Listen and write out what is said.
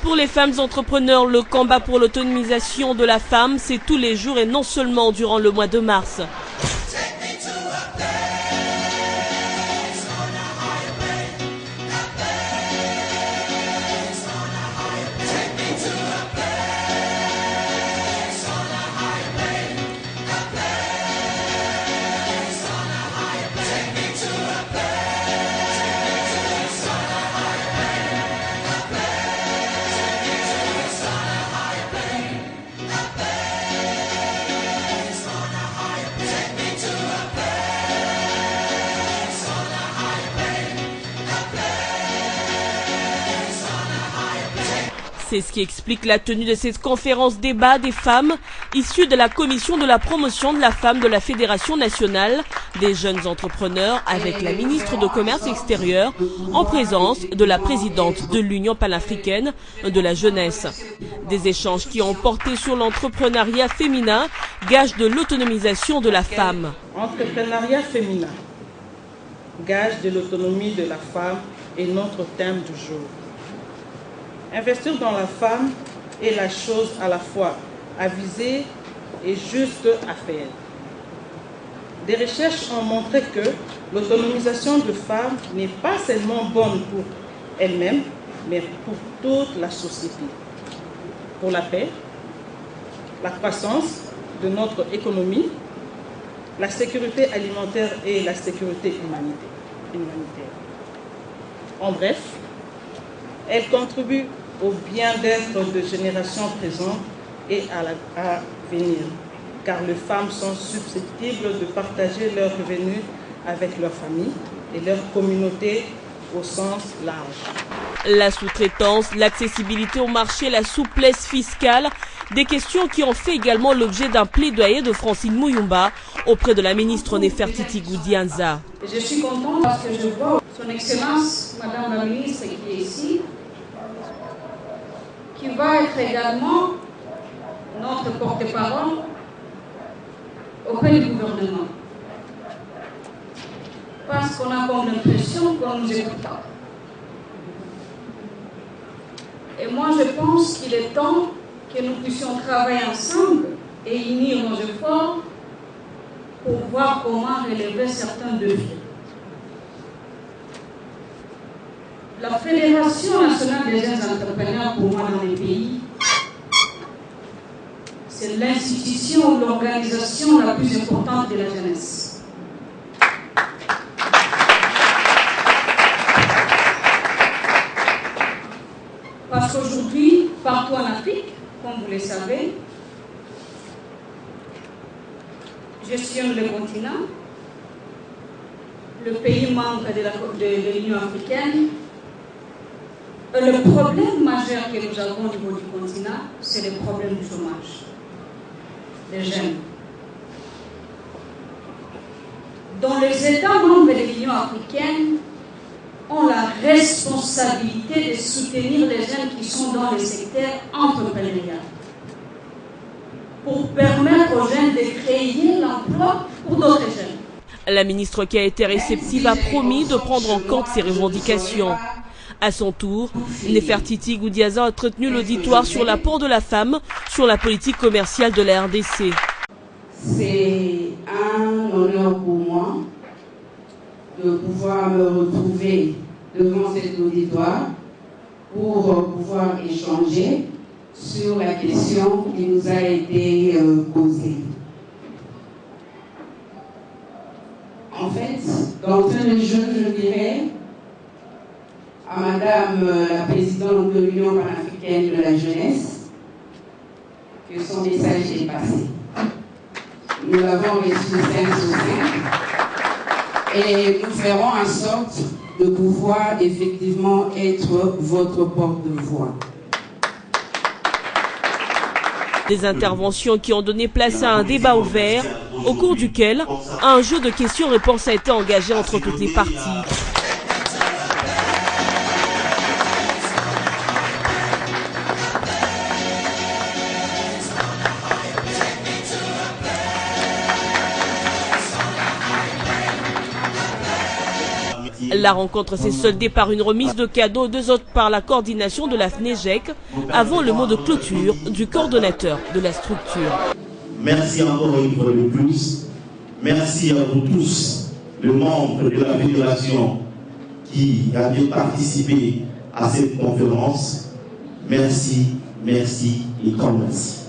Pour les femmes entrepreneurs, le combat pour l'autonomisation de la femme, c'est tous les jours et non seulement durant le mois de mars. C'est ce qui explique la tenue de cette conférence débat des femmes issue de la commission de la promotion de la femme de la Fédération nationale des jeunes entrepreneurs avec la ministre de Commerce extérieur en présence de la présidente de l'Union panafricaine de la jeunesse. Des échanges qui ont porté sur l'entrepreneuriat féminin, gage de l'autonomisation de la femme. Entrepreneuriat féminin, gage de l'autonomie de la femme est notre thème du jour. Investir dans la femme est la chose à la fois avisée et juste à faire. Des recherches ont montré que l'autonomisation de femmes n'est pas seulement bonne pour elle-même, mais pour toute la société. Pour la paix, la croissance de notre économie, la sécurité alimentaire et la sécurité humanitaire. En bref, elle contribue au bien-être de générations présentes et à venir, car les femmes sont susceptibles de partager leurs revenus avec leur famille et leur communauté au sens large. La sous-traitance, l'accessibilité au marché, la souplesse fiscale, des questions qui ont fait également l'objet d'un plaidoyer de Francine Muyumba auprès de la ministre Nefertiti Goudianza. Je suis contente parce que je vois son Excellence, Madame la ministre qui est ici, qui va être également notre porte-parole auprès du gouvernement. Parce qu'on a comme l'impression qu'on nous écoute pas. Et moi je pense qu'il est temps que nous puissions travailler ensemble et unir nos efforts pour voir comment relever certains défis. La Fédération nationale des jeunes entrepreneurs, pour moi, dans les pays, c'est l'institution ou l'organisation la plus importante de la jeunesse. Parce qu'aujourd'hui, partout en Afrique, comme vous le savez, je sillonne le continent, le pays membre de l'Union africaine. Le problème majeur que nous avons au niveau du continent, c'est le problème du chômage des jeunes. Dont les États membres de l'Union africaine ont la responsabilité de soutenir les jeunes qui sont dans le secteur entrepreneurial pour permettre aux jeunes de créer l'emploi pour d'autres jeunes. La ministre qui a été réceptive a promis de prendre en compte ces revendications. À son tour, Nefertiti Goudianza a entretenu l'auditoire sur l'apport de la femme sur la politique commerciale de la RDC. C'est un honneur pour moi de pouvoir me retrouver devant cet auditoire pour pouvoir échanger sur la question qui nous a été posée. En fait, d'entrée de jeu, je dirais à Madame la présidente de l'Union panafricaine de la jeunesse que son message est passé. Nous l'avons reçu 5 sur 5 et nous ferons en sorte de pouvoir effectivement être votre porte-voix. Des interventions qui ont donné place à un débat ouvert, au cours duquel un jeu de questions-réponses a été engagé entre toutes les parties. La rencontre s'est soldée par une remise de cadeaux, 2 autres par la coordination de la FNEJEC, avant le mot de clôture du coordonnateur de la structure. Merci encore une fois de plus. Merci à vous tous, les membres de la fédération qui avez participé à cette conférence. Merci, merci et grand merci.